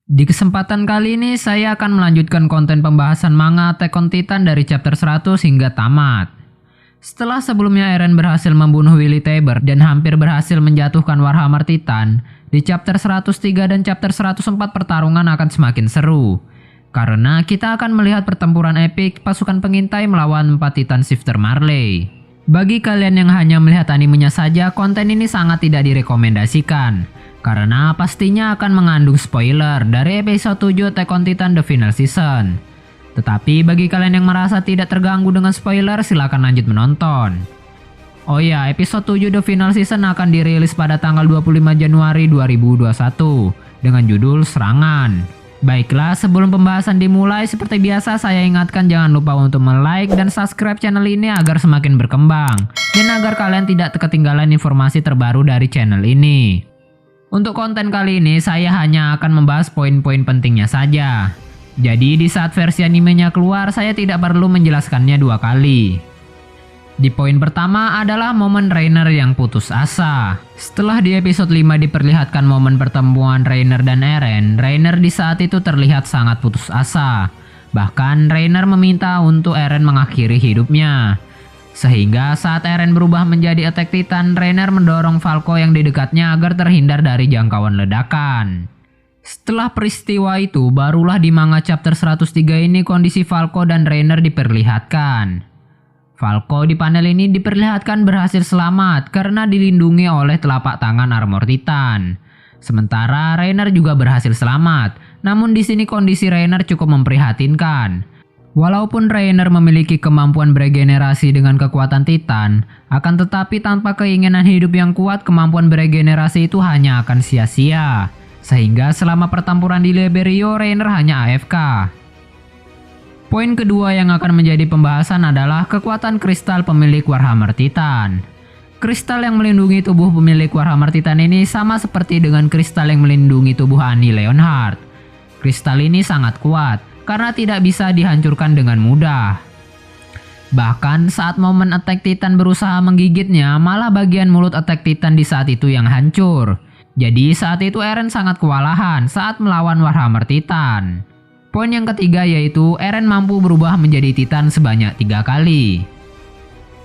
Di kesempatan kali ini saya akan melanjutkan konten pembahasan manga Attack on Titan dari chapter 100 hingga tamat. Setelah sebelumnya Eren berhasil membunuh Willy Tybur dan hampir berhasil menjatuhkan Warhammer Titan, di chapter 103 dan chapter 104 pertarungan akan semakin seru. Karena kita akan melihat pertempuran epik pasukan pengintai melawan 4 Titan Shifter Marley. Bagi kalian yang hanya melihat animenya saja, konten ini sangat tidak direkomendasikan. Karena pastinya akan mengandung spoiler dari episode 7 Attack on Titan The Final Season. Tetapi bagi kalian yang merasa tidak terganggu dengan spoiler, silakan lanjut menonton. Oh ya, episode 7 The Final Season akan dirilis pada tanggal 25 Januari 2021 dengan judul Serangan. Baiklah, sebelum pembahasan dimulai, seperti biasa saya ingatkan jangan lupa untuk like dan subscribe channel ini agar semakin berkembang dan agar kalian tidak ketinggalan informasi terbaru dari channel ini. Untuk konten kali ini saya hanya akan membahas poin-poin pentingnya saja. Jadi di saat versi animenya keluar saya tidak perlu menjelaskannya 2 kali. Di poin pertama adalah momen Reiner yang putus asa. Setelah di episode 5 diperlihatkan momen pertemuan Reiner dan Eren, Reiner di saat itu terlihat sangat putus asa. Bahkan Reiner meminta untuk Eren mengakhiri hidupnya. Sehingga saat Eren berubah menjadi Attack Titan, Reiner mendorong Falco yang di dekatnya agar terhindar dari jangkauan ledakan. Setelah peristiwa itu, barulah di manga chapter 103 ini kondisi Falco dan Reiner diperlihatkan. Falco di panel ini diperlihatkan berhasil selamat karena dilindungi oleh telapak tangan armor Titan. Sementara Reiner juga berhasil selamat, namun di sini kondisi Reiner cukup memprihatinkan. Walaupun Reiner memiliki kemampuan beregenerasi dengan kekuatan Titan, akan tetapi tanpa keinginan hidup yang kuat, kemampuan beregenerasi itu hanya akan sia-sia. Sehingga selama pertempuran di Liberio, Reiner hanya AFK. Poin kedua yang akan menjadi pembahasan adalah kekuatan kristal pemilik Warhammer Titan. Kristal yang melindungi tubuh pemilik Warhammer Titan ini sama seperti dengan kristal yang melindungi tubuh Annie Leonhardt. Kristal ini sangat kuat karena tidak bisa dihancurkan dengan mudah. Bahkan saat momen Attack Titan berusaha menggigitnya, malah bagian mulut Attack Titan di saat itu yang hancur. Jadi saat itu Eren sangat kewalahan saat melawan Warhammer Titan. Poin yang ketiga yaitu Eren mampu berubah menjadi Titan sebanyak 3 kali.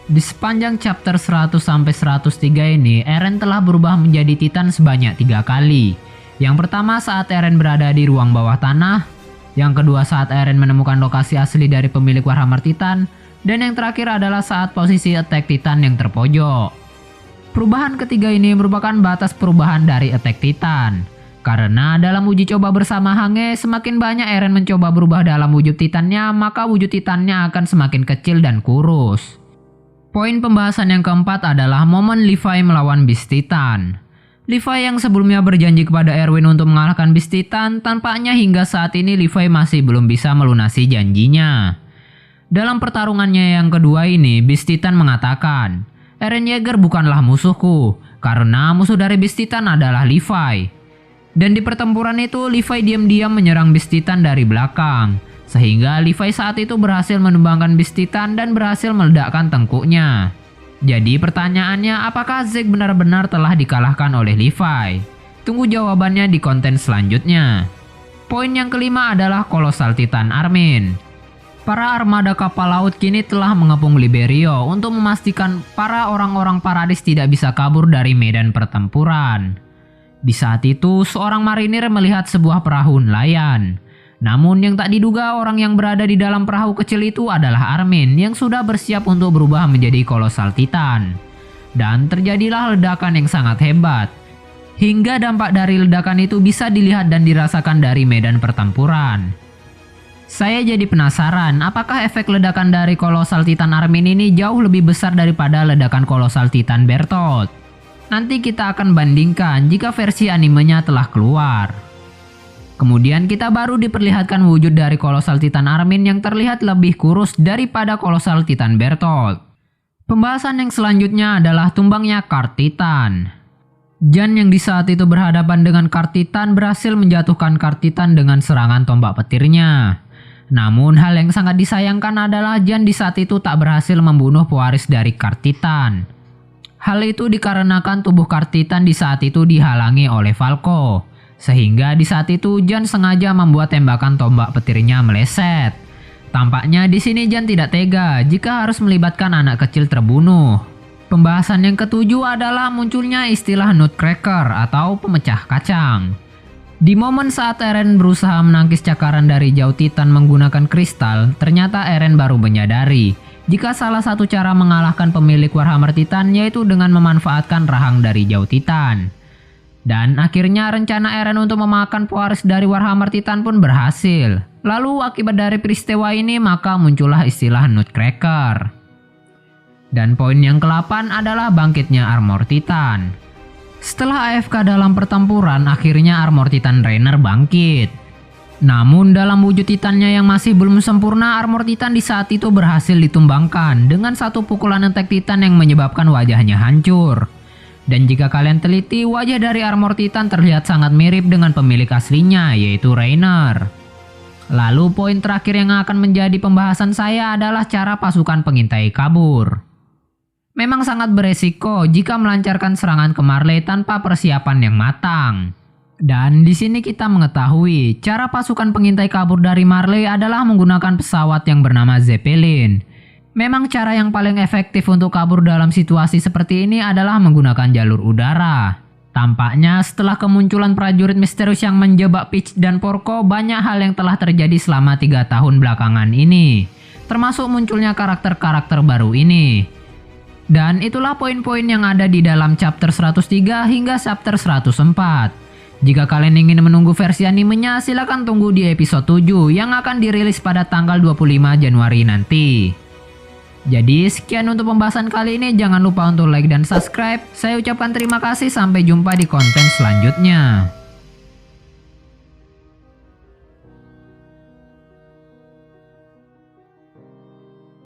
Di sepanjang chapter 100-103 ini, Eren telah berubah menjadi Titan sebanyak 3 kali. Yang pertama saat Eren berada di ruang bawah tanah, yang kedua saat Eren menemukan lokasi asli dari pemilik Warhammer Titan, dan yang terakhir adalah saat posisi Attack Titan yang terpojok. Perubahan ketiga ini merupakan batas perubahan dari Attack Titan. Karena dalam uji coba bersama Hange, semakin banyak Eren mencoba berubah dalam wujud Titannya, maka wujud Titannya akan semakin kecil dan kurus. Poin pembahasan yang keempat adalah momen Levi melawan Beast Titan. Levi yang sebelumnya berjanji kepada Erwin untuk mengalahkan Beast Titan, tampaknya hingga saat ini Levi masih belum bisa melunasi janjinya. Dalam pertarungannya yang kedua ini, Beast Titan mengatakan, Eren Yeager bukanlah musuhku, karena musuh dari Beast Titan adalah Levi. Dan di pertempuran itu, Levi diam-diam menyerang Beast Titan dari belakang, sehingga Levi saat itu berhasil menumbangkan Beast Titan dan berhasil meledakkan tengkuknya. Jadi pertanyaannya, apakah Zeke benar-benar telah dikalahkan oleh Levi? Tunggu jawabannya di konten selanjutnya. Poin yang kelima adalah Colossal Titan Armin. Para armada kapal laut kini telah mengepung Liberio untuk memastikan para orang-orang Paradis tidak bisa kabur dari medan pertempuran. Di saat itu, seorang marinir melihat sebuah perahu nelayan. Namun yang tak diduga orang yang berada di dalam perahu kecil itu adalah Armin yang sudah bersiap untuk berubah menjadi Colossal Titan. Dan terjadilah ledakan yang sangat hebat. Hingga dampak dari ledakan itu bisa dilihat dan dirasakan dari medan pertempuran. Saya jadi penasaran, apakah efek ledakan dari Colossal Titan Armin ini jauh lebih besar daripada ledakan Colossal Titan Bertolt? Nanti kita akan bandingkan jika versi animenya telah keluar. Kemudian kita baru diperlihatkan wujud dari Colossal Titan Armin yang terlihat lebih kurus daripada Colossal Titan Bertolt. Pembahasan yang selanjutnya adalah tumbangnya Card Titan. Jan yang di saat itu berhadapan dengan Card Titan berhasil menjatuhkan Card Titan dengan serangan tombak petirnya. Namun hal yang sangat disayangkan adalah Jan di saat itu tak berhasil membunuh pewaris dari Card Titan. Hal itu dikarenakan tubuh Card Titan di saat itu dihalangi oleh Falco. Sehingga di saat itu Jan sengaja membuat tembakan tombak petirnya meleset. Tampaknya di sini Jan tidak tega jika harus melibatkan anak kecil terbunuh. Pembahasan yang ketujuh adalah munculnya istilah nutcracker atau pemecah kacang. Di momen saat Eren berusaha menangkis cakaran dari jauh Titan menggunakan kristal, ternyata Eren baru menyadari jika salah satu cara mengalahkan pemilik Warhammer Titan yaitu dengan memanfaatkan rahang dari jauh Titan. Dan akhirnya rencana Eren untuk memakan pewaris dari Warhammer Titan pun berhasil. Lalu akibat dari peristiwa ini maka muncullah istilah nutcracker. Dan poin yang ke-8 adalah bangkitnya Armor Titan. Setelah AFK dalam pertempuran, akhirnya Armor Titan Reiner bangkit. Namun dalam wujud Titannya yang masih belum sempurna, Armor Titan di saat itu berhasil ditumbangkan dengan satu pukulan Attack Titan yang menyebabkan wajahnya hancur. Dan jika kalian teliti, wajah dari Armor Titan terlihat sangat mirip dengan pemilik aslinya, yaitu Reiner. Lalu poin terakhir yang akan menjadi pembahasan saya adalah cara pasukan pengintai kabur. Memang sangat beresiko jika melancarkan serangan ke Marley tanpa persiapan yang matang. Dan di sini kita mengetahui cara pasukan pengintai kabur dari Marley adalah menggunakan pesawat yang bernama Zeppelin. Memang cara yang paling efektif untuk kabur dalam situasi seperti ini adalah menggunakan jalur udara. Tampaknya setelah kemunculan prajurit misterius yang menjebak Peach dan Porco, banyak hal yang telah terjadi selama 3 tahun belakangan ini. Termasuk munculnya karakter-karakter baru ini. Dan itulah poin-poin yang ada di dalam chapter 103 hingga chapter 104. Jika kalian ingin menunggu versi animenya, silahkan tunggu di episode 7 yang akan dirilis pada tanggal 25 Januari nanti. Jadi sekian untuk pembahasan kali ini, jangan lupa untuk like dan subscribe. Saya ucapkan terima kasih, sampai jumpa di konten selanjutnya.